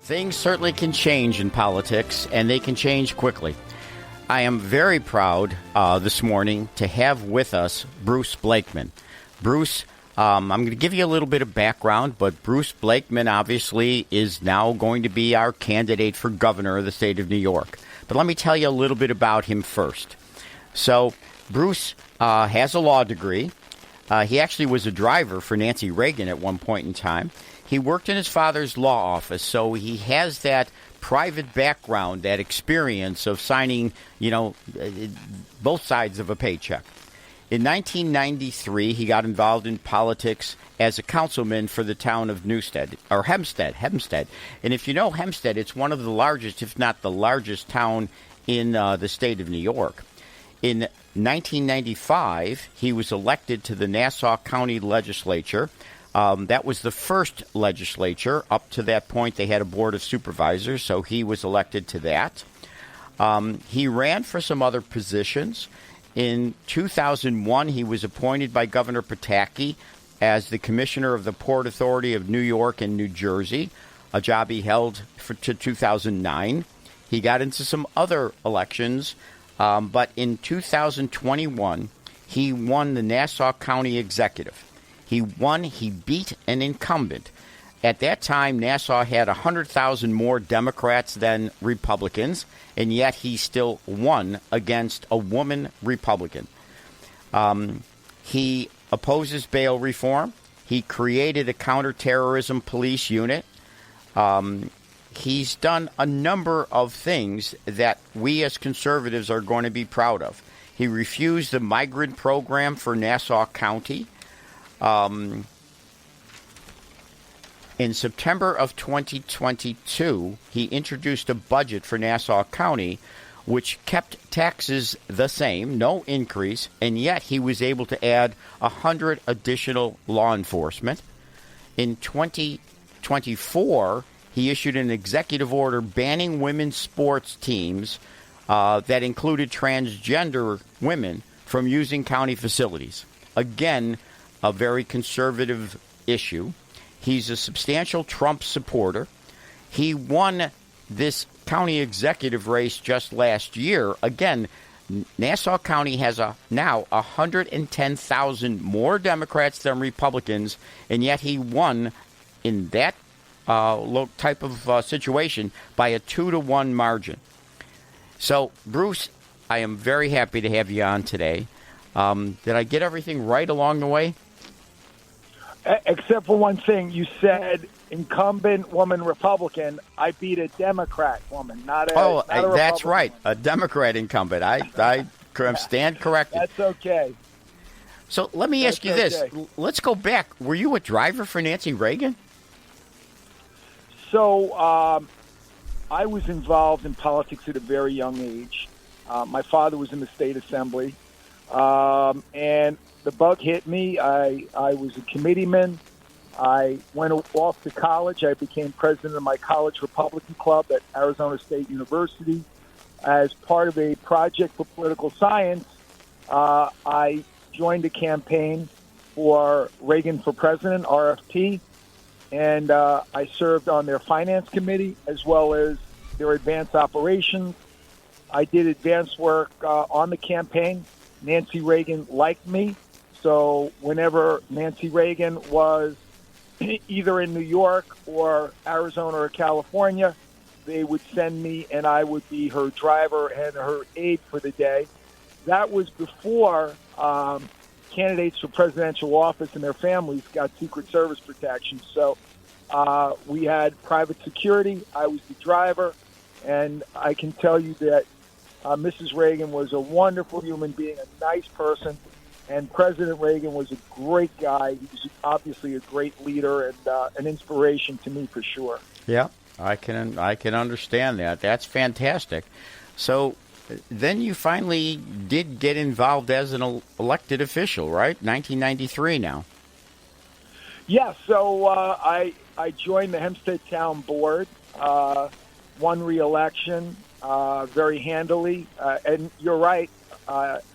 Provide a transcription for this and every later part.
Things certainly can change in politics, and they can change quickly. I am very proud this morning to have with us Bruce Blakeman. Bruce, I'm going to give you a little bit of background, but Bruce Blakeman obviously is now going to be our candidate for governor of the state of New York. But let me tell you a little bit about him first. So Bruce has a law degree. He actually was a driver for Nancy Reagan at one point in time. He worked in his father's law office, so he has that private background, that experience of signing, both sides of a paycheck. In 1993, he got involved in politics as a councilman for the town of Hempstead. And if you know Hempstead, it's one of the largest, if not the largest town in the state of New York. In 1995, he was elected to the Nassau County Legislature. That was the first legislature. Up to that point, they had a board of supervisors, so he was elected to that. He ran for some other positions. In 2001, he was appointed by Governor Pataki as the commissioner of the Port Authority of New York and New Jersey, a job he held to 2009. He got into some other elections, but in 2021, he won the Nassau County Executive. He beat an incumbent. At that time, Nassau had 100,000 more Democrats than Republicans, and yet he still won against a woman Republican. He opposes bail reform. He created a counterterrorism police unit. He's done a number of things that we as conservatives are going to be proud of. He refused the migrant program for Nassau County. In September of 2022, he introduced a budget for Nassau County which kept taxes the same, no increase, and yet he was able to add 100 additional law enforcement. In 2024, he issued an executive order banning women's sports teams that included transgender women from using county facilities. Again, a very conservative issue. He's a substantial Trump supporter. He won this county executive race just last year. Again, Nassau County has now 110,000 more Democrats than Republicans, and yet he won in that type of situation by a 2-1 margin. So, Bruce, I am very happy to have you on today. Did I get everything right along the way? Except for one thing. You said incumbent woman Republican. I beat a Democrat woman, not a that's right. A Democrat incumbent. I stand corrected. That's okay. So let me ask you this. Let's go back. Were you a driver for Nancy Reagan? So I was involved in politics at a very young age. My father was in the state assembly. And the bug hit me. I was a committeeman. I went off to college. I became president of my college Republican club at Arizona State University. As part of a project for political science, I joined a campaign for Reagan for President, RFP, and I served on their finance committee as well as their advanced operations. I did advanced work on the campaign. Nancy Reagan liked me, so whenever Nancy Reagan was either in New York or Arizona or California, they would send me and I would be her driver and her aide for the day. That was before candidates for presidential office and their families got Secret Service protection. So we had private security. I was the driver, and I can tell you that Mrs. Reagan was a wonderful human being, a nice person, and President Reagan was a great guy. He was obviously a great leader and an inspiration to me for sure. Yeah, I can understand that. That's fantastic. So then you finally did get involved as an elected official, right? 1993 now. Yeah, so I joined the Hempstead Town Board, won re-election very handily. And you're right,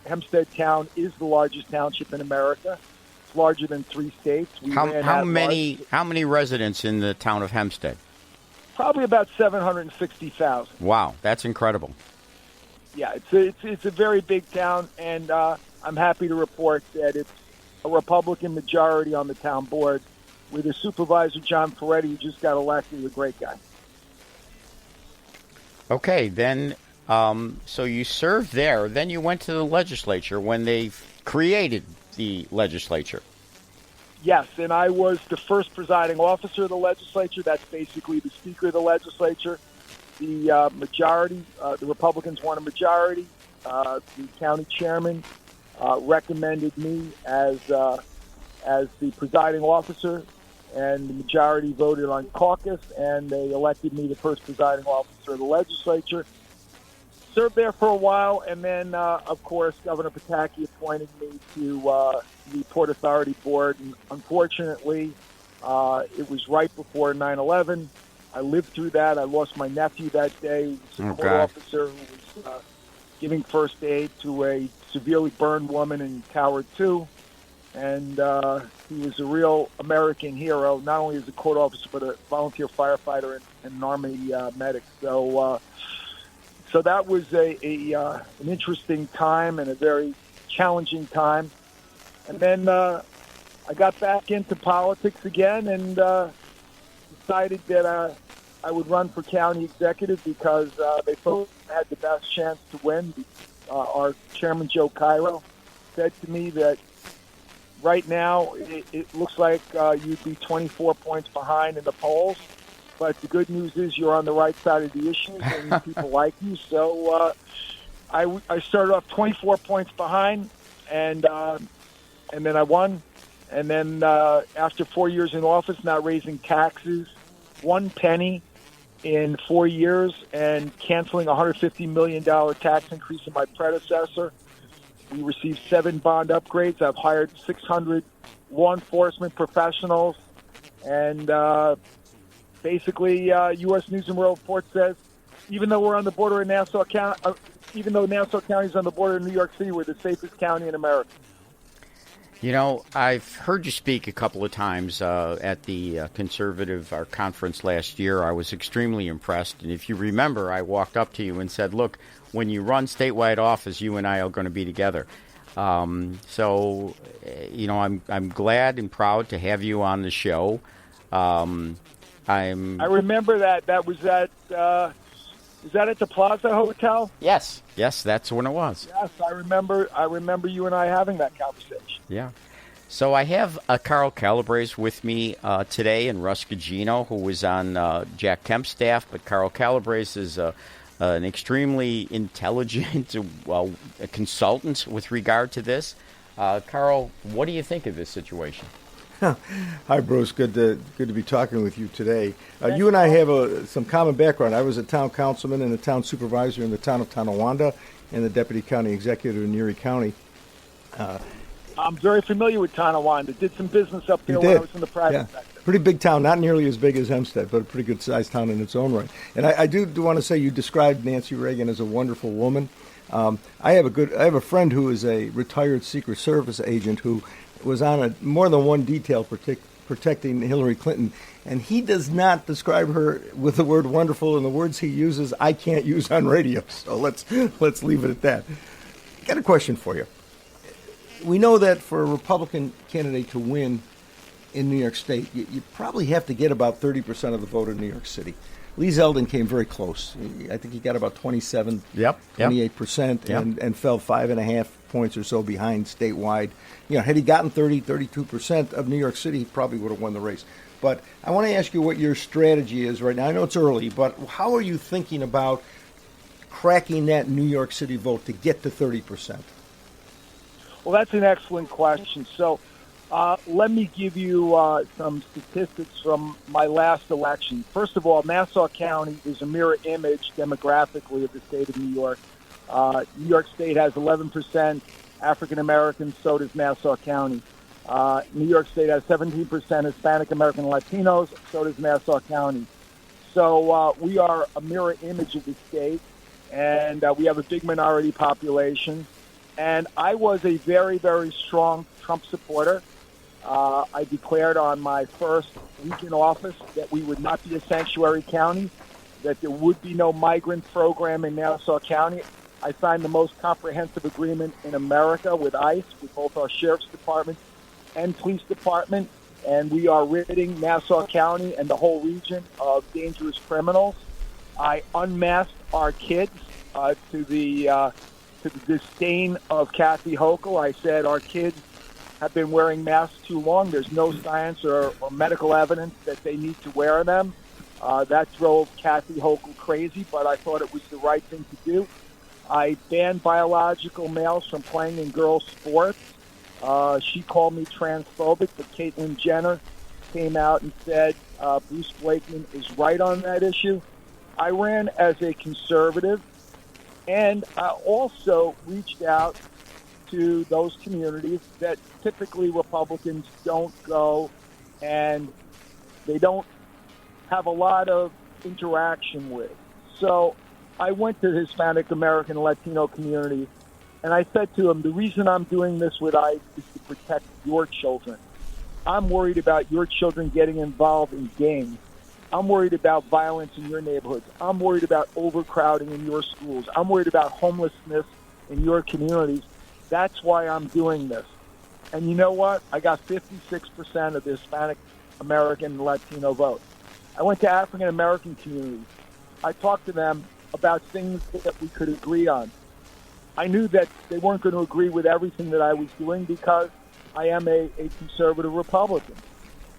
Hempstead Town is the largest township in America. It's larger than 3 states. How many residents in the town of Hempstead? Probably about 760,000. Wow, that's incredible. Yeah, it's a very big town, and I'm happy to report that it's a Republican majority on the town board, with the supervisor, John Ferretti, who just got elected, a great guy. Okay, then, so you served there. Then you went to the legislature when they created the legislature. Yes, and I was the first presiding officer of the legislature. That's basically the Speaker of the legislature. The majority, the Republicans won a majority. The county chairman recommended me as the presiding officer, and the majority voted on caucus, and they elected me the first presiding officer of the legislature. Served there for a while, and then, of course, Governor Pataki appointed me to the Port Authority Board. And unfortunately, it was right before 9/11. I lived through that. I lost my nephew that day. He was a court officer who was giving first aid to a severely burned woman in Tower 2. And he was a real American hero, not only as a court officer, but a volunteer firefighter and an Army medic. So that was an interesting time and a very challenging time. And then I got back into politics again and decided that I would run for county executive because they thought I had the best chance to win. Our chairman, Joe Cairo, said to me that right now it looks like you'd be 24 points behind in the polls. But the good news is you're on the right side of the issues, and people like you. So I started off 24 points behind, and then I won. And then after 4 years in office, not raising taxes, 1 penny in 4 years, and canceling a $150 million tax increase in my predecessor. We received 7 bond upgrades. I've hired 600 law enforcement professionals, and basically, U.S. News and World Report says, even though we're on the border of Nassau County, even though Nassau County is on the border of New York City, we're the safest county in America. You know, I've heard you speak a couple of times at the conservative conference last year. I was extremely impressed. And if you remember, I walked up to you and said, look, when you run statewide office, you and I are going to be together. So, you know, I'm glad and proud to have you on the show. I remember that. That was at, is that at the Plaza Hotel? Yes, that's when it was. Yes, I remember you and I having that conversation. Yeah. So I have Carl Calabrese with me today, and Russ Gugino, who was on Jack Kemp's staff. But Carl Calabrese is an extremely intelligent a consultant with regard to this. Carl, what do you think of this situation? Hi, Bruce. Good to be talking with you today. You and I have some common background. I was a town councilman and a town supervisor in the town of Tonawanda and the deputy county executive in Erie County. I'm very familiar with Tonawanda. Did some business up there when I was in the private sector. Pretty big town, not nearly as big as Hempstead, but a pretty good-sized town in its own right. And I do want to say you described Nancy Reagan as a wonderful woman. I have a friend who is a retired Secret Service agent who was on more than one detail protecting Hillary Clinton, and he does not describe her with the word wonderful, and the words he uses I can't use on radio. So let's leave it at that. Got a question for you. We know that for a Republican candidate to win in New York State, you probably have to get about 30% of the vote in New York City. Lee Zeldin came very close. I think he got about 28%, and fell 5.5 points or so behind statewide. You know, had he gotten 32% of New York City, he probably would have won the race. But I want to ask you what your strategy is right now. I know it's early, but how are you thinking about cracking that New York City vote to get to 30%? Well, that's an excellent question. So let me give you some statistics from my last election. First of all, Nassau County is a mirror image demographically of the state of New York. New York State has 11% African Americans, so does Nassau County. New York State has 17% Hispanic American Latinos, so does Nassau County. So we are a mirror image of the state, and we have a big minority population. And I was a very, very strong Trump supporter. I declared on my first week in office that we would not be a sanctuary county, that there would be no migrant program in Nassau County. I signed the most comprehensive agreement in America with ICE, with both our sheriff's department and police department, and we are ridding Nassau County and the whole region of dangerous criminals. I unmasked our kids to the disdain of Kathy Hochul. I said our kids have been wearing masks too long. There's no science or medical evidence that they need to wear them. That drove Kathy Hochul crazy, but I thought it was the right thing to do. I banned biological males from playing in girls' sports. She called me transphobic, but Caitlyn Jenner came out and said Bruce Blakeman is right on that issue. I ran as a conservative, and I also reached out to those communities that typically Republicans don't go, and they don't have a lot of interaction with. So I went to the Hispanic American and Latino community, and I said to them, the reason I'm doing this with ICE is to protect your children. I'm worried about your children getting involved in gangs. I'm worried about violence in your neighborhoods. I'm worried about overcrowding in your schools. I'm worried about homelessness in your communities. That's why I'm doing this. And you know what? I got 56% of the Hispanic American and Latino vote. I went to African American communities. I talked to them about things that we could agree on. I knew that they weren't going to agree with everything that I was doing because I am a conservative Republican.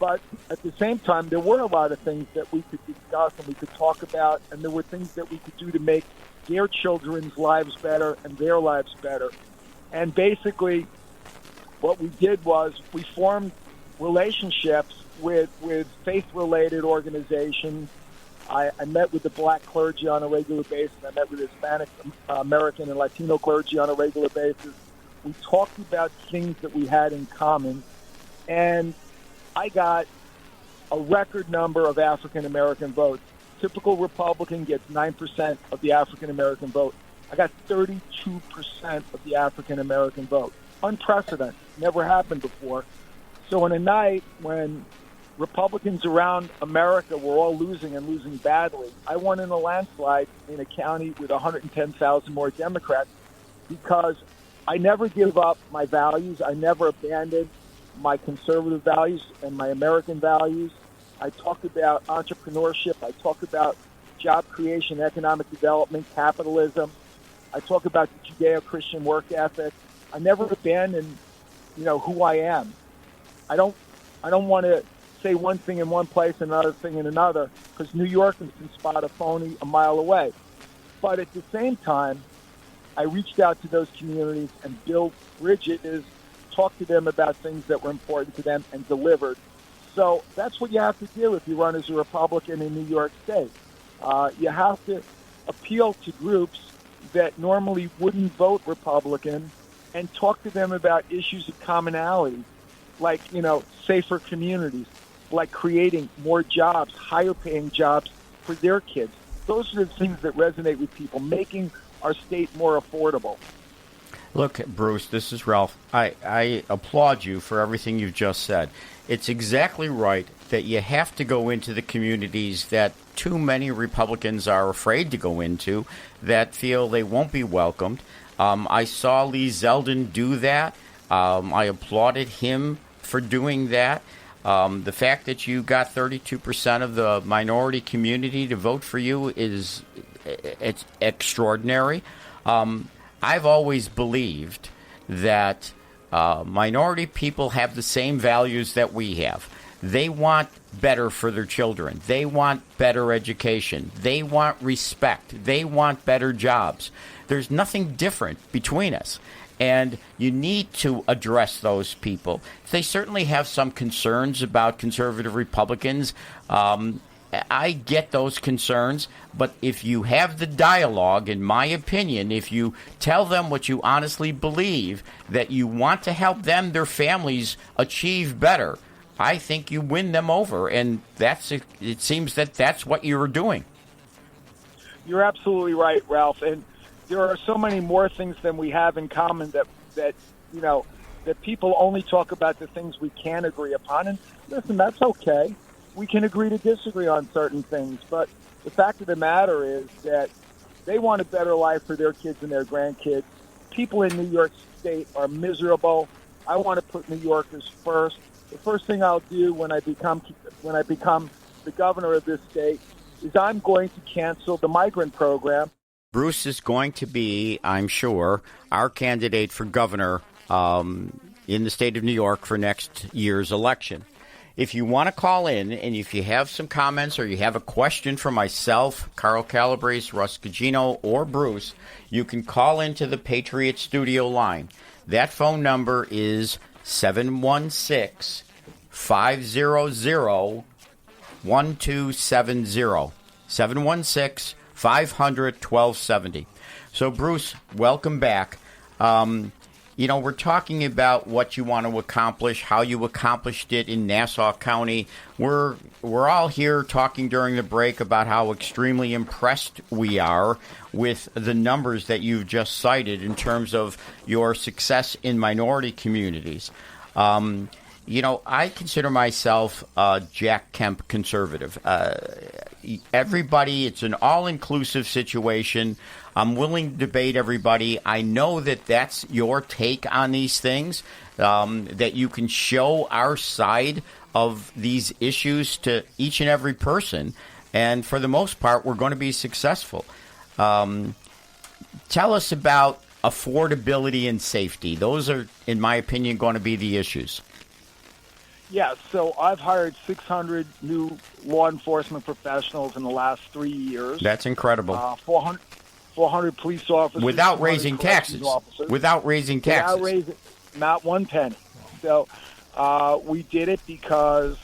But at the same time, there were a lot of things that we could discuss and we could talk about, and there were things that we could do to make their children's lives better and their lives better. And basically, what we did was we formed relationships with faith-related organizations. I met with the black clergy on a regular basis. I met with Hispanic American and Latino clergy on a regular basis. We talked about things that we had in common, and I got a record number of African American votes. Typical Republican gets 9% of the African American vote. I got 32% of the African American vote. Unprecedented. Never happened before. So on a night when Republicans around America were all losing and losing badly, I won in a landslide in a county with 110,000 more Democrats because I never give up my values. I never abandoned my conservative values and my American values. I talk about entrepreneurship. I talk about job creation, economic development, capitalism. I talk about the Judeo-Christian work ethic. I never abandon, who I am. I don't want to say one thing in one place and another thing in another because New Yorkers can spot a phony a mile away. But at the same time, I reached out to those communities and built bridges, talked to them about things that were important to them, and delivered. So that's what you have to do if you run as a Republican in New York State. You have to appeal to groups that normally wouldn't vote Republican and talk to them about issues of commonality, like, safer communities, like creating more jobs, higher paying jobs for their kids. Those are the things that resonate with people, making our state more affordable. Look, Bruce, this is Ralph. I applaud you for everything you've just said. It's exactly right that you have to go into the communities that too many Republicans are afraid to go into, that feel they won't be welcomed. I saw Lee Zeldin do that. I applauded him for doing that. The fact that you got 32% of the minority community to vote for you it's extraordinary. I've always believed that minority people have the same values that we have. They want better for their children. They want better education. They want respect. They want better jobs. There's nothing different between us. And you need to address those people. They certainly have some concerns about conservative Republicans. I get those concerns, but if you have the dialogue, in my opinion, if you tell them what you honestly believe, that you want to help them, their families achieve better, I think you win them over, and it seems that that's what you're doing. You're absolutely right, Ralph, and there are so many more things than we have in common that that people only talk about the things we can agree upon. And listen, that's okay. We can agree to disagree on certain things. But the fact of the matter is that they want a better life for their kids and their grandkids. People in New York State are miserable. I want to put New Yorkers first. The first thing I'll do when I become the governor of this state is I'm going to cancel the migrant program. Bruce is going to be, I'm sure, our candidate for governor in the state of New York for next year's election. If you want to call in, and if you have some comments or you have a question for myself, Carl Calabrese, Russ Gugino, or Bruce, you can call into the Patriot Studio line. That phone number is 716-500-1270. 716-500-1270. So, Bruce, welcome back. We're talking about what you want to accomplish, how you accomplished it in Nassau County. We're all here talking during the break about how extremely impressed we are with the numbers that you've just cited in terms of your success in minority communities. I consider myself a Jack Kemp conservative. Everybody, it's an all-inclusive situation. I'm willing to debate everybody. I know that that's your take on these things, that you can show our side of these issues to each and every person. And for the most part, we're going to be successful. Tell us about affordability and safety. Those are, in my opinion, going to be the issues. Yeah, so I've hired 600 new law enforcement professionals in the last 3 years. That's incredible. 400 police officers. Without raising taxes. Without raising not one penny. So we did it because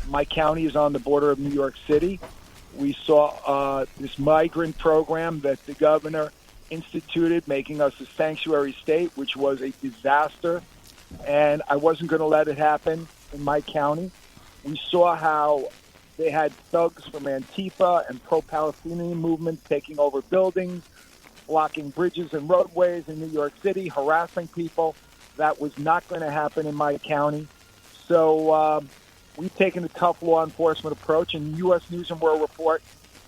my county is on the border of New York City. We saw this migrant program that the governor instituted, making us a sanctuary state, which was a disaster. And I wasn't going to let it happen in my county. We saw how they had thugs from Antifa and pro-Palestinian movements taking over buildings, blocking bridges and roadways in New York City, harassing people. That was not going to happen in my county. So we've taken a tough law enforcement approach, and U.S. News and World Report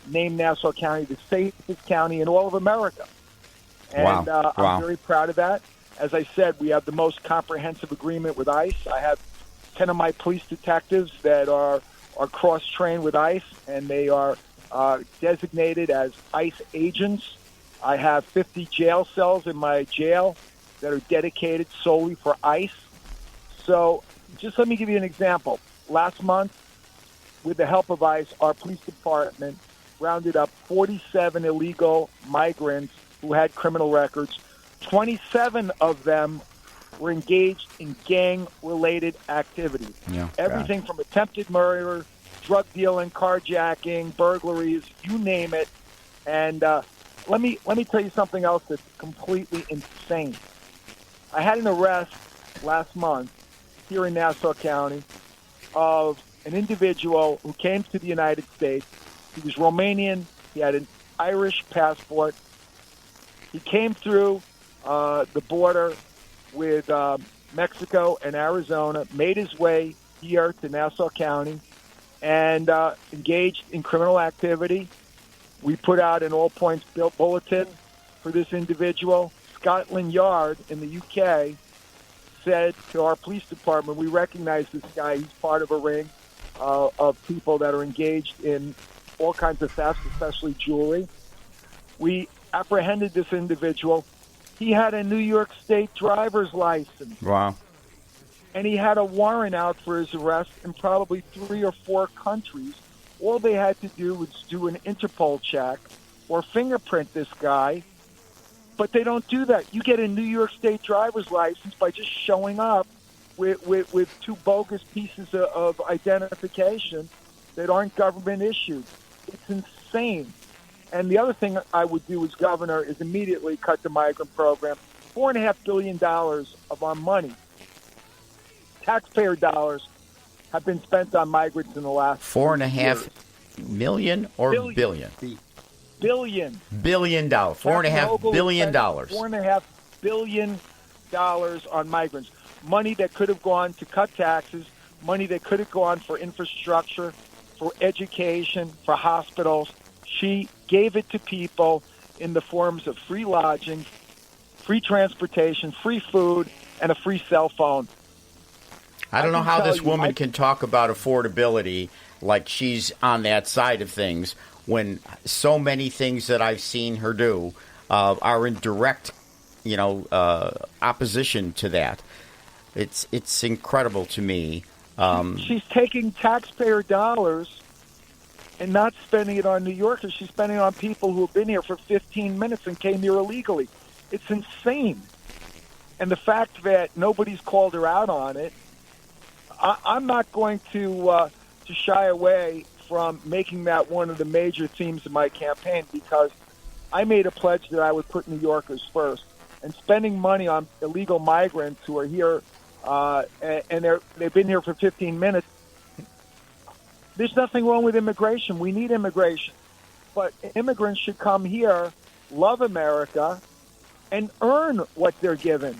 named Nassau County the safest county in all of America. And Wow. I'm very proud of that. As I said, we have the most comprehensive agreement with ICE. I have 10 of my police detectives that are cross-trained with ICE, and they are designated as ICE agents. I have 50 jail cells in my jail that are dedicated solely for ICE. So just let me give you an example. Last month, with the help of ICE, our police department rounded up 47 illegal migrants who had criminal records. 27 of them were engaged in gang-related activities. Yeah, everything from attempted murder, drug dealing, carjacking, burglaries, you name it. And let me tell you something else that's completely insane. I had an arrest last month here in Nassau County of an individual who came to the United States. He was Romanian. He had an Irish passport. He came through the border with Mexico and Arizona, made his way here to Nassau County, and engaged in criminal activity. We put out an all-points bulletin for this individual. Scotland Yard in the UK said to our police department, we recognize this guy. He's part of a ring of people that are engaged in all kinds of thefts, especially jewelry. We apprehended this individual. He had a New York State driver's license. Wow. And he had a warrant out for his arrest in probably 3 or 4 countries. All they had to do was do an Interpol check or fingerprint this guy. But they don't do that. You get a New York State driver's license by just showing up with 2 bogus pieces of identification that aren't government issued. It's insane. And the other thing I would do as governor is immediately cut the migrant program. $4.5 billion of our money, taxpayer dollars, have been spent on migrants in the last 4.5 million or billion? Billion. $billion. $4.5 billion. $4.5 billion on migrants. money that could have gone to cut taxes, money that could have gone for infrastructure, for education, for hospitals. She gave it to people in the forms of free lodging, free transportation, free food, and a free cell phone. I don't know how this woman can talk about affordability like she's on that side of things when so many things that I've seen her do are in direct, opposition to that. It's incredible to me. She's taking taxpayer dollars and not spending it on New Yorkers. She's spending it on people who have been here for 15 minutes and came here illegally. It's insane. And the fact that nobody's called her out on it, I'm not going to shy away from making that one of the major themes of my campaign, because I made a pledge that I would put New Yorkers first. And spending money on illegal migrants who are here and they've been here for 15 minutes, there's nothing wrong with immigration. We need immigration. But immigrants should come here, love America, and earn what they're given.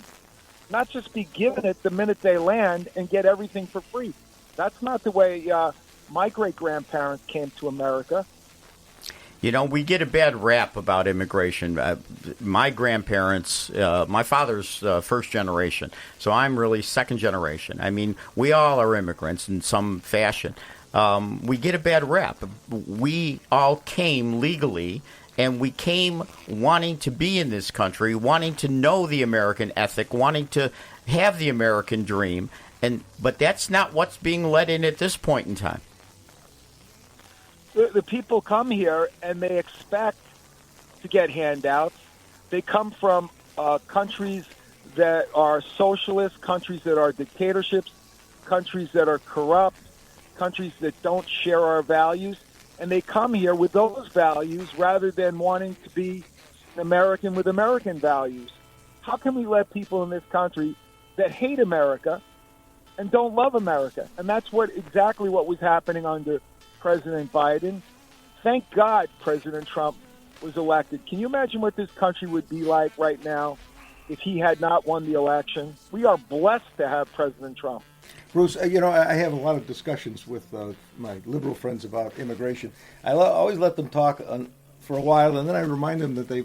Not just be given it the minute they land and get everything for free. That's not the way my great-grandparents came to America. We get a bad rap about immigration. My grandparents, my father's first generation, so I'm really second generation. I mean, we all are immigrants in some fashion. We get a bad rap. We all came legally, and we came wanting to be in this country, wanting to know the American ethic, wanting to have the American dream. But that's not what's being let in at this point in time. The people come here and they expect to get handouts. They come from countries that are socialist, countries that are dictatorships, countries that are corrupt, countries that don't share our values. And they come here with those values rather than wanting to be an American with American values. How can we let people in this country that hate America and don't love America? And that's exactly what was happening under President Biden. Thank God President Trump was elected. Can you imagine what this country would be like right now if he had not won the election? We are blessed to have President Trump. Bruce, I have a lot of discussions with my liberal friends about immigration. I always let them talk for a while, and then I remind them that they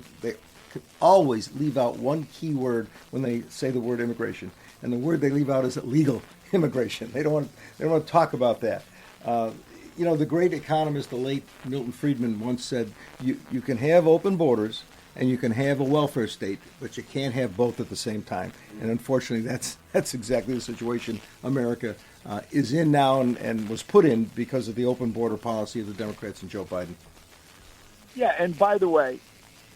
could always leave out one key word when they say the word immigration, and the word they leave out is illegal immigration. They don't want to talk about that. The great economist, the late Milton Friedman, once said, you can have open borders and you can have a welfare state, but you can't have both at the same time. And unfortunately, that's exactly the situation America is in now and was put in because of the open border policy of the Democrats and Joe Biden. Yeah, and by the way,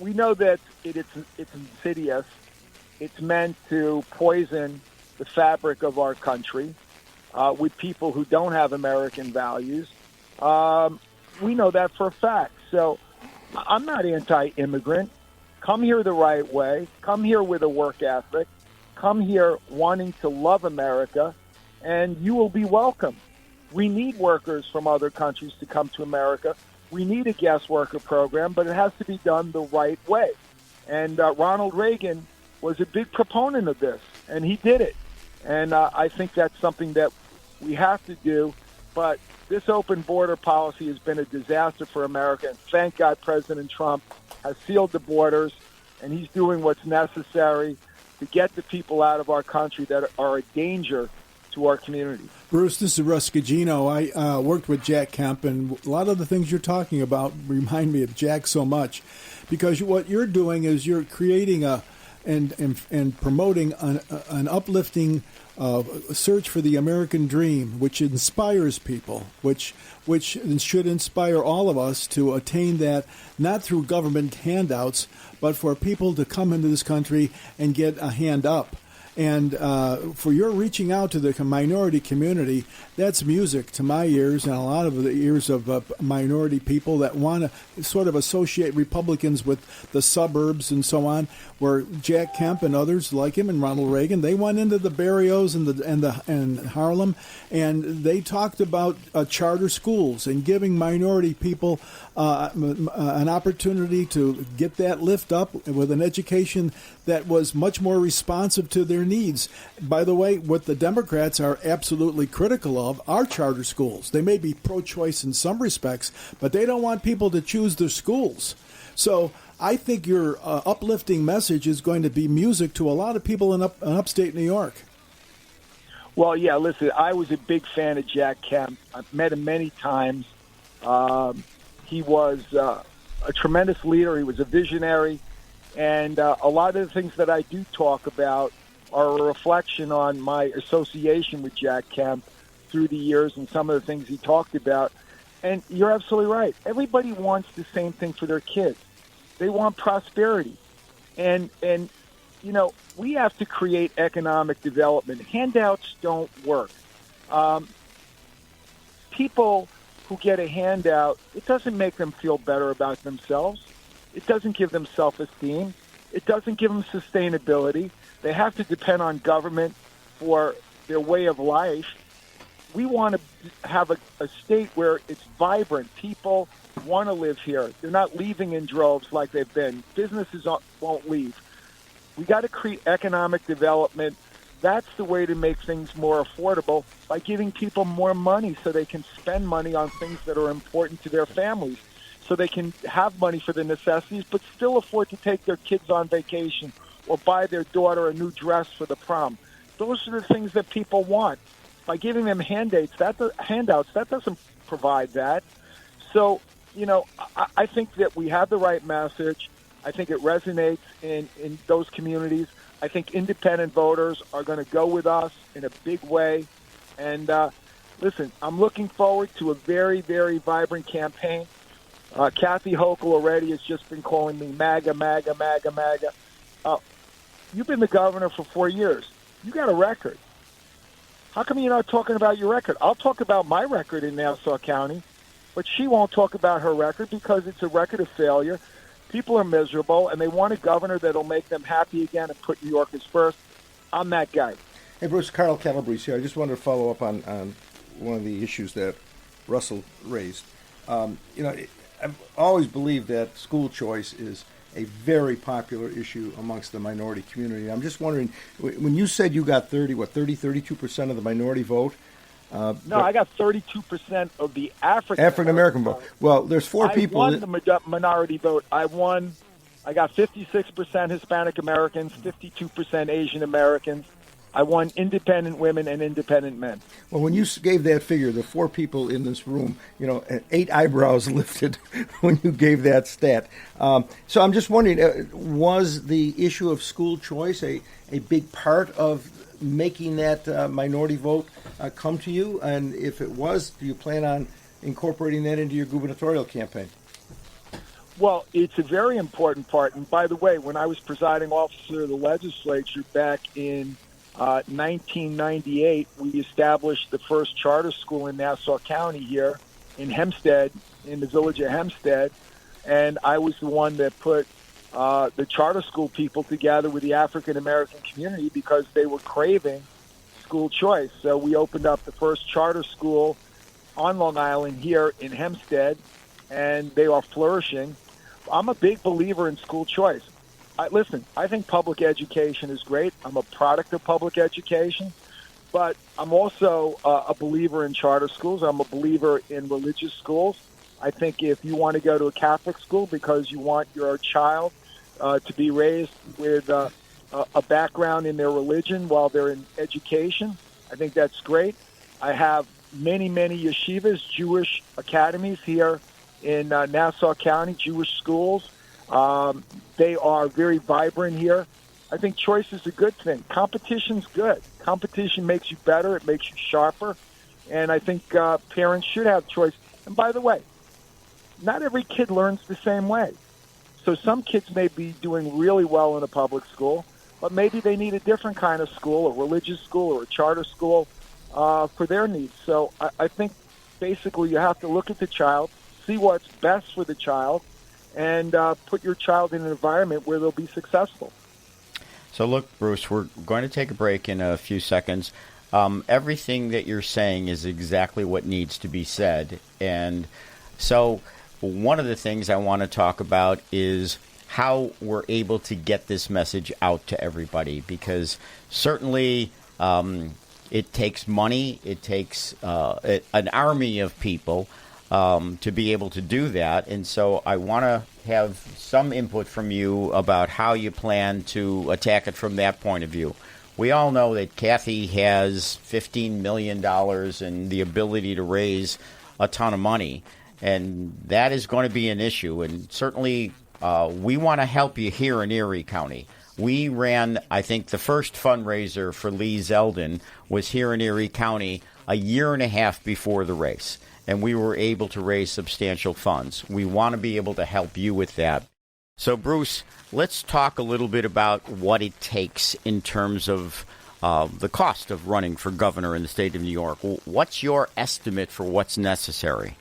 we know that it's insidious. It's meant to poison the fabric of our country with people who don't have American values. We know that for a fact. So I'm not anti-immigrant. Come here the right way. Come here with a work ethic. Come here wanting to love America, and you will be welcome. We need workers from other countries to come to America. We need a guest worker program, but it has to be done the right way. And Ronald Reagan was a big proponent of this, and he did it. And I think that's something that we have to do. But this open border policy has been a disaster for America, and thank God President Trump has sealed the borders, and he's doing what's necessary to get the people out of our country that are a danger to our community. Bruce, this is Russ Gugino. I worked with Jack Kemp, and a lot of the things you're talking about remind me of Jack so much, because what you're doing is you're creating and promoting an uplifting search for the American dream, which inspires people, which should inspire all of us to attain that, not through government handouts, but for people to come into this country and get a hand up. And for your reaching out to the minority community, that's music to my ears and a lot of the ears of minority people that want to sort of associate Republicans with the suburbs and so on, where Jack Kemp and others like him and Ronald Reagan, they went into the barrios and Harlem, and they talked about charter schools and giving minority people an opportunity to get that lift up with an education that was much more responsive to their needs. By the way, what the Democrats are absolutely critical of are charter schools. They may be pro-choice in some respects, but they don't want people to choose their schools. So I think your uplifting message is going to be music to a lot of people in upstate New York. Well, yeah, listen, I was a big fan of Jack Kemp. I've met him many times. He was a tremendous leader. He was a visionary. And a lot of the things that I do talk about are a reflection on my association with Jack Kemp through the years and some of the things he talked about. And you're absolutely right. Everybody wants the same thing for their kids. They want prosperity. And you know, we have to create economic development. Handouts don't work. People who get a handout, it doesn't make them feel better about themselves. It doesn't give them self-esteem. It doesn't give them sustainability. They have to depend on government for their way of life. We want to have a state where it's vibrant. People want to live here. They're not leaving in droves like they've been. Businesses won't leave. We got to create economic development. That's the way to make things more affordable, by giving people more money so they can spend money on things that are important to their families, so they can have money for the necessities but still afford to take their kids on vacation or buy their daughter a new dress for the prom. Those are the things that people want. By giving them handouts, that doesn't provide that. So, you know, I think that we have the right message. I think it resonates in those communities. I think independent voters are going to go with us in a big way. And listen, I'm looking forward to a very, very vibrant campaign. Kathy Hochul already has just been calling me MAGA, MAGA, MAGA, MAGA. You've been the governor for 4 years. You got a record. How come you're not talking about your record? I'll talk about my record in Nassau County, but she won't talk about her record because it's a record of failure. People are miserable, and they want a governor that'll make them happy again and put New Yorkers first. I'm that guy. Hey, Bruce, Carl Calabrese here. I just wanted to follow up on one of the issues that Russell raised. You know, I've always believed that school choice is a very popular issue amongst the minority community. I'm just wondering, when you said you got 32% of the minority vote. No, I got 32% of the African American vote. Well, there's four people. I won the minority vote. I got 56% Hispanic Americans, 52% Asian Americans. I won independent women and independent men. Well, when you gave that figure, the four people in this room, you know, 8 eyebrows lifted when you gave that stat. So I'm just wondering, was the issue of school choice a big part of making that minority vote come to you? And if it was, do you plan on incorporating that into your gubernatorial campaign? Well, it's a very important part. And by the way, when I was presiding officer of the legislature back in 1998, we established the first charter school in Nassau County here in Hempstead, in the village of Hempstead. And I was the one that put the charter school people together with the African-American community because they were craving school choice. So we opened up the first charter school on Long Island here in Hempstead, and they are flourishing. I'm a big believer in school choice. Listen, I think public education is great. I'm a product of public education, but I'm also a believer in charter schools. I'm a believer in religious schools. I think if you want to go to a Catholic school because you want your child to be raised with a background in their religion while they're in education, I think that's great. I have many, many yeshivas, Jewish academies here in Nassau County, Jewish schools. They are very vibrant here. I think choice is a good thing. Competition's good. Competition makes you better. It makes you sharper. And I think parents should have choice. And by the way, not every kid learns the same way. So some kids may be doing really well in a public school, but maybe they need a different kind of school, a religious school or a charter school for their needs. So I think basically you have to look at the child, see what's best for the child, and put your child in an environment where they'll be successful. So look, Bruce, we're going to take a break in a few seconds. Everything that you're saying is exactly what needs to be said. And so one of the things I want to talk about is how we're able to get this message out to everybody, because certainly it takes money, it takes an army of people to be able to do that. And so I want to have some input from you about how you plan to attack it from that point of view. We all know that Kathy has $15 million and the ability to raise a ton of money, and that is going to be an issue. And certainly we want to help you here in Erie County. We ran, I think, the first fundraiser for Lee Zeldin was here in Erie County a year and a half before the race, and we were able to raise substantial funds. We want to be able to help you with that. So, Bruce, let's talk a little bit about what it takes in terms of the cost of running for governor in the state of New York. What's your estimate for what's necessary?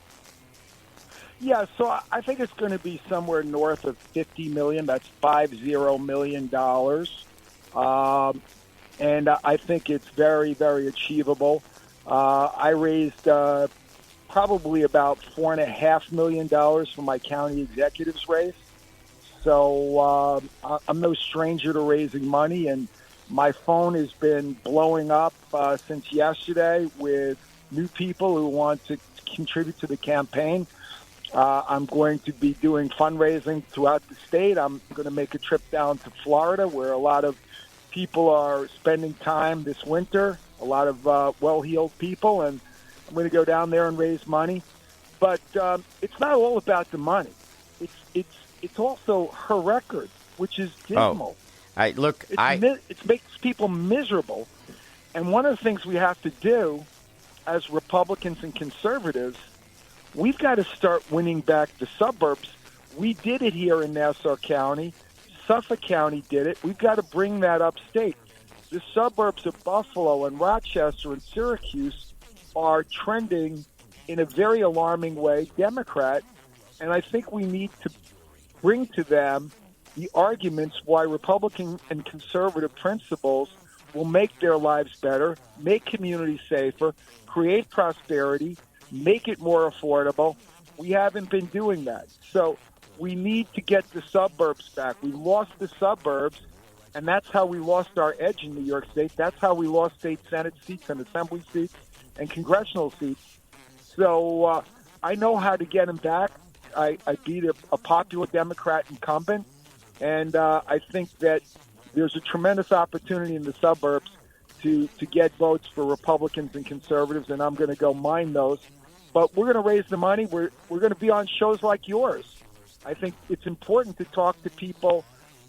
Yeah, so I think it's going to be somewhere north of $50 million. That's $50 million. And I think it's very, very achievable. I raised probably about $4.5 million for my county executive's race. So I'm no stranger to raising money, and my phone has been blowing up since yesterday with new people who want to contribute to the campaign. I'm going to be doing fundraising throughout the state. I'm going to make a trip down to Florida, where a lot of people are spending time this winter, a lot of well-heeled people, and I'm going to go down there and raise money. But it's not all about the money. It's also her record, which is dismal. It makes people miserable. And one of the things we have to do as Republicans and conservatives, we've got to start winning back the suburbs. We did it here in Nassau County. Suffolk County did it. We've got to bring that upstate. The suburbs of Buffalo and Rochester and Syracuse are trending in a very alarming way Democrat, and I think we need to bring to them the arguments why Republican and conservative principles will make their lives better, make communities safer, create prosperity, make it more affordable. We haven't been doing that. So we need to get the suburbs back. We lost the suburbs, and that's how we lost our edge in New York State. That's how we lost state Senate seats and assembly seats and congressional seats. So I know how to get them back. I beat a popular Democrat incumbent, and I think that there's a tremendous opportunity in the suburbs to get votes for Republicans and conservatives, and I'm going to go mine those. But we're going to raise the money. We're going to be on shows like yours. I think it's important to talk to people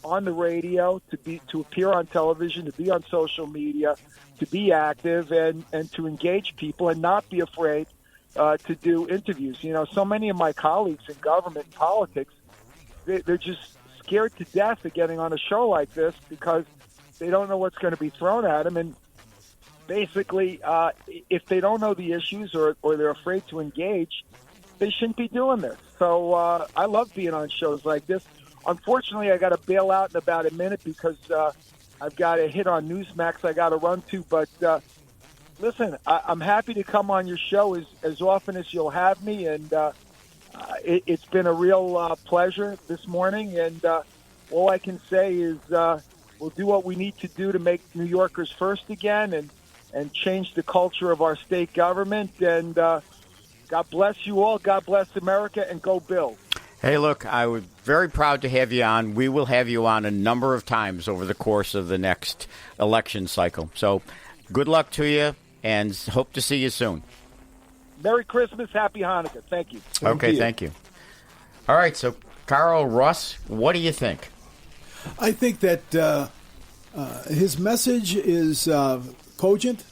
on the radio, to appear on television, to be on social media, to be active, and to engage people and not be afraid to do interviews. You know, so many of my colleagues in government and politics, they're just scared to death of getting on a show like this because they don't know what's going to be thrown at them. And basically, if they don't know the issues or they're afraid to engage, they shouldn't be doing this. So I love being on shows like this. Unfortunately, I got to bail out in about a minute because I've got a hit on Newsmax I got to run to. But listen, I'm happy to come on your show as often as you'll have me. And it's been a real pleasure this morning. And all I can say is we'll do what we need to do to make New Yorkers first again and change the culture of our state government. And God bless you all. God bless America, and go Bill. Hey, look, I was very proud to have you on. We will have you on a number of times over the course of the next election cycle. So good luck to you, and hope to see you soon. Merry Christmas. Happy Hanukkah. Thank you. Thank you. All right, so Carl, Russ, what do you think? I think that his message is cogent,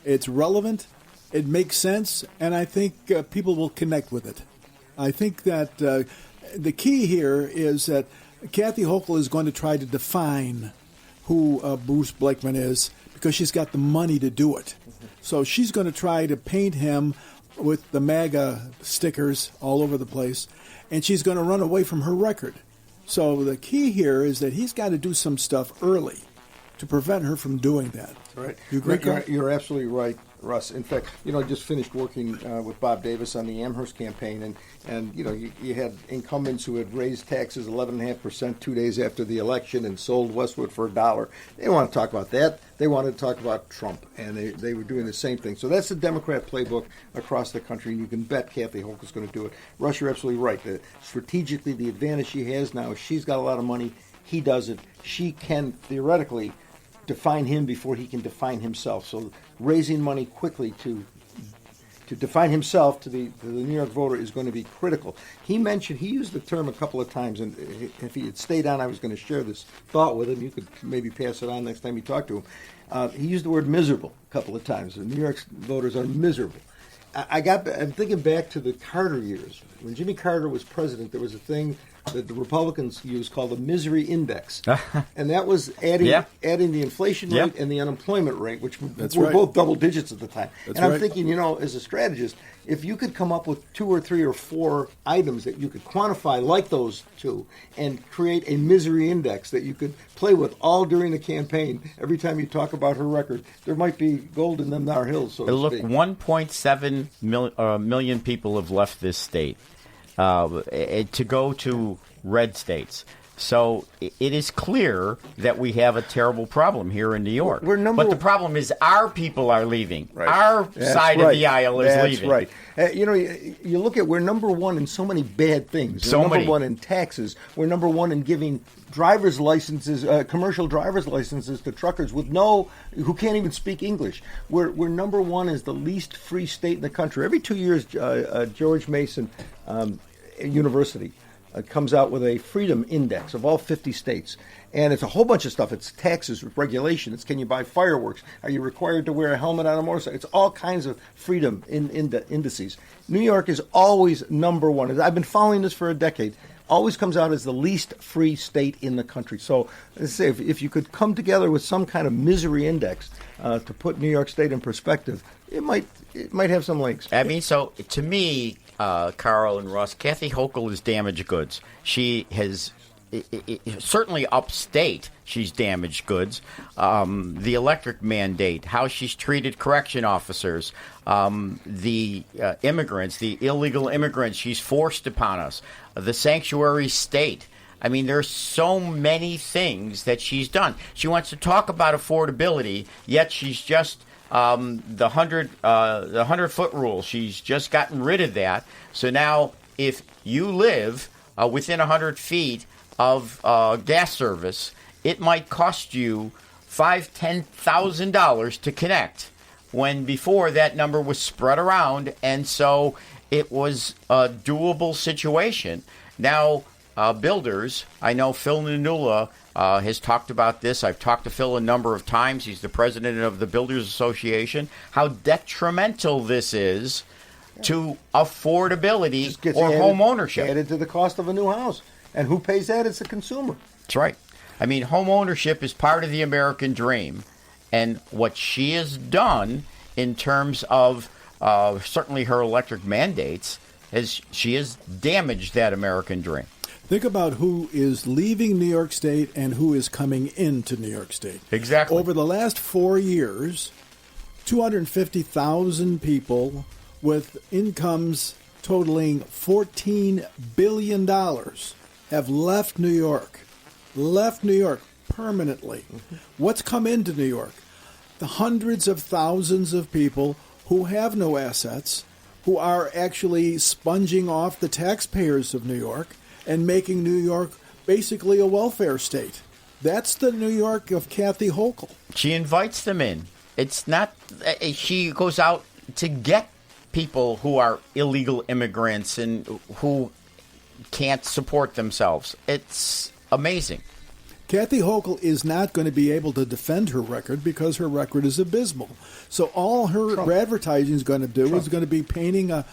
it's relevant, it makes sense, and I think people will connect with it. I think that the key here is that Kathy Hochul is going to try to define who Bruce Blakeman is because she's got the money to do it. So she's going to try to paint him with the MAGA stickers all over the place, and she's going to run away from her record. So the key here is that he's got to do some stuff early to prevent her from doing that. Right. You agree, Carl? You're absolutely right. Russ. In fact, I just finished working with Bob Davis on the Amherst campaign, and you had incumbents who had raised taxes 11.5% 2 days after the election and sold Westwood for $1. They didn't want to talk about that. They wanted to talk about Trump, and they were doing the same thing. So that's the Democrat playbook across the country, and you can bet Kathy Hochul is going to do it. Russ, you're absolutely right. Strategically, the advantage she has now is she's got a lot of money. He doesn't. She can theoretically define him before he can define himself. So raising money quickly to define himself to the New York voter is going to be critical. He used the term a couple of times, and if he had stayed on, I was going to share this thought with him. You could maybe pass it on next time you talk to him. He used the word miserable a couple of times. The New York voters are miserable. I'm thinking back to the Carter years. When Jimmy Carter was president, there was a thing that the Republicans used called the misery index. And that was adding the inflation rate and the unemployment rate, which were both double digits at the time. I'm thinking, as a strategist, if you could come up with 2 or 3 or 4 items that you could quantify like those two and create a misery index that you could play with all during the campaign, every time you talk about her record, there might be gold in them there hills, so to speak. 1.7 million people have left this state to go to red states. So it is clear that we have a terrible problem here in New York. But the problem is our people are leaving. Right. Our side of the aisle is leaving. That's right. You look at, we're number one in so many bad things. We're number one in taxes. We're number one in giving driver's licenses, commercial driver's licenses to truckers who can't even speak English. We're number one as the least free state in the country. Every 2 years, George Mason University comes out with a freedom index of all 50 states. And it's a whole bunch of stuff. It's taxes, regulation. It's can you buy fireworks? Are you required to wear a helmet on a motorcycle? It's all kinds of freedom indices. New York is always number one. I've been following this for a decade. Always comes out as the least free state in the country. So, let's say if you could come together with some kind of misery index to put New York State in perspective, it might have some legs. I mean, so to me, Carl and Russ, Kathy Hochul is damaged goods. She has certainly upstate. She's damaged goods. The electric mandate, how she's treated correction officers, the immigrants, the illegal immigrants she's forced upon us, the sanctuary state. I mean, there's so many things that she's done. She wants to talk about affordability, yet she's just the 100-foot rule. She's just gotten rid of that. So now, if you live within 100 feet of gas service, it might cost you $5,000-$10,000 to connect. When before that number was spread around, and so it was a doable situation. Now, builders, I know Phil Nanula has talked about this. I've talked to Phil a number of times. He's the president of the Builders Association. How detrimental this is to affordability or home ownership. Added to the cost of a new house. And who pays that? It's the consumer. That's right. I mean, home ownership is part of the American dream. And what she has done in terms of certainly her electric mandates is she has damaged that American dream. Think about who is leaving New York State and who is coming into New York State. Exactly. Over the last 4 years, 250,000 people with incomes totaling $14 billion have left New York permanently. Mm-hmm. What's come into New York? The hundreds of thousands of people who have no assets, who are actually sponging off the taxpayers of New York and making New York basically a welfare state. That's the New York of Kathy Hochul. She invites them in. It's not, she goes out to get people who are illegal immigrants and who can't support themselves. It's amazing. Kathy Hochul is not going to be able to defend her record because her record is abysmal. So all her advertising is going to do is going to be painting a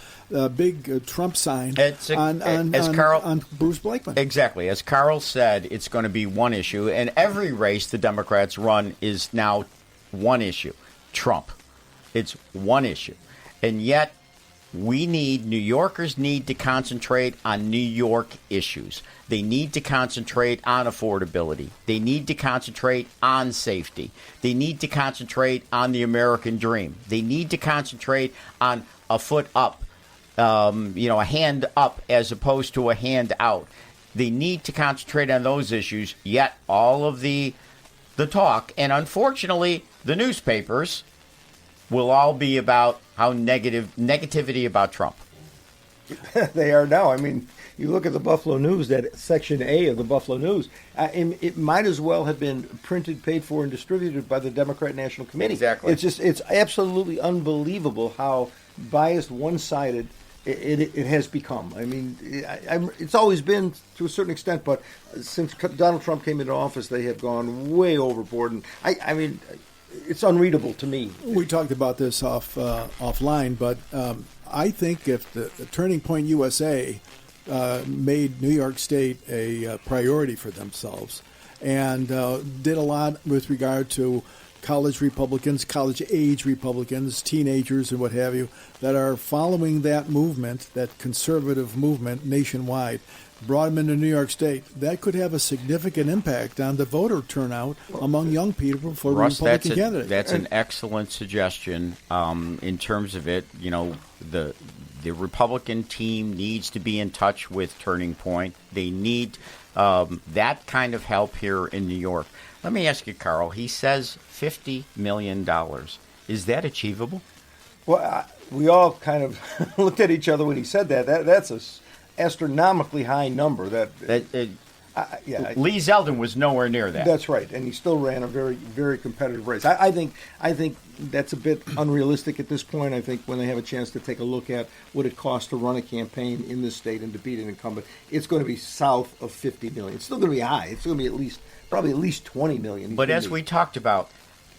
big Trump sign on Bruce Blakeman. Exactly. As Carl said, it's going to be one issue. And every race the Democrats run is now one issue, Trump. It's one issue. And yet New Yorkers need to concentrate on New York issues. They need to concentrate on affordability. They need to concentrate on safety. They need to concentrate on the American dream. They need to concentrate on a foot up, a hand up as opposed to a hand out. They need to concentrate on those issues, yet all of the talk, and unfortunately the newspapers, will all be about how negativity about Trump. They are now. I mean, you look at the Buffalo News, that Section A of the Buffalo News, it might as well have been printed, paid for, and distributed by the Democrat National Committee. Exactly. It's absolutely unbelievable how biased, one-sided it has become. I mean, it's always been to a certain extent, but since Donald Trump came into office, they have gone way overboard. And I mean, it's unreadable to me. We talked about this offline, but I think if the Turning Point USA made New York State a priority for themselves and did a lot with regard to college Republicans, college-age Republicans, teenagers and what have you, that are following that movement, that conservative movement nationwide, brought them into New York State, that could have a significant impact on the voter turnout among young people for Russ, Republican candidates. That's an excellent suggestion in terms of it. The Republican team needs to be in touch with Turning Point. They need that kind of help here in New York. Let me ask you, Carl. He says $50 million. Is that achievable? Well, we all kind of looked at each other when he said that. That's an astronomically high number. Lee Zeldin was nowhere near that. That's right, and he still ran a very, very competitive race. I think that's a bit unrealistic at this point. I think when they have a chance to take a look at what it costs to run a campaign in this state and to beat an incumbent, it's going to be south of $50 million. It's still going to be high. It's going to be probably at least $20 million. But as we talked about,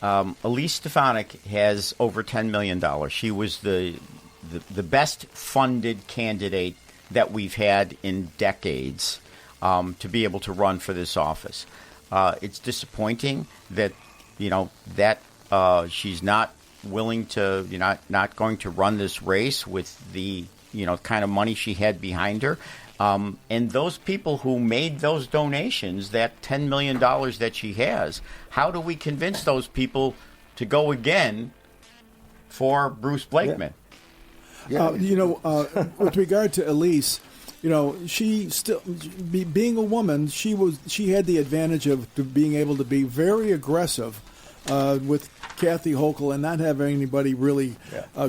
Elise Stefanik has over $10 million. She was the best funded candidate that we've had in decades to be able to run for this office. It's disappointing that she's not willing to, not going to run this race with the kind of money she had behind her. And those people who made those donations, that $10 million that she has, how do we convince those people to go again for Bruce Blakeman? Yeah. With regard to Elise, she still, being a woman, she had the advantage of being able to be very aggressive with Kathy Hochul and not having anybody really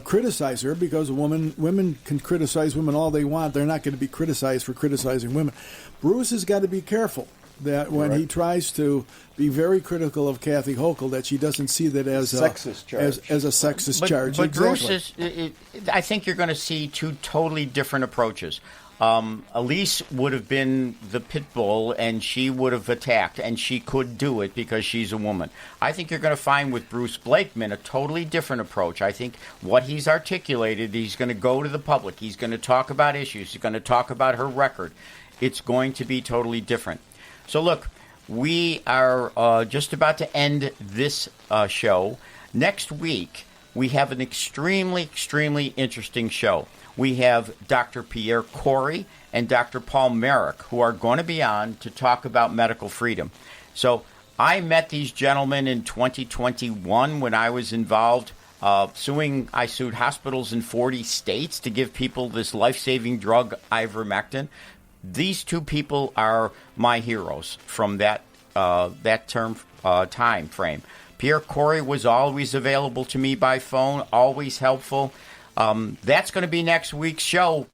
criticize her, because women can criticize women all they want. They're not going to be criticized for criticizing women. Bruce has got to be careful that when he tries to be very critical of Kathy Hochul, that she doesn't see that as sexist charge. as a sexist charge. But exactly. Bruce I think you're going to see two totally different approaches. Elise would have been the pit bull, and she would have attacked, and she could do it because she's a woman. I think you're going to find with Bruce Blakeman a totally different approach. I think what he's articulated, he's going to go to the public. He's going to talk about issues. He's going to talk about her record. It's going to be totally different. So, look, we are just about to end this show. Next week, we have an extremely, extremely interesting show. We have Dr. Pierre Corey and Dr. Paul Merrick, who are going to be on to talk about medical freedom. So I met these gentlemen in 2021 when I was involved I sued hospitals in 40 states to give people this life-saving drug, ivermectin. These two people are my heroes from that time frame. Pierre Corey was always available to me by phone, always helpful. That's going to be next week's show.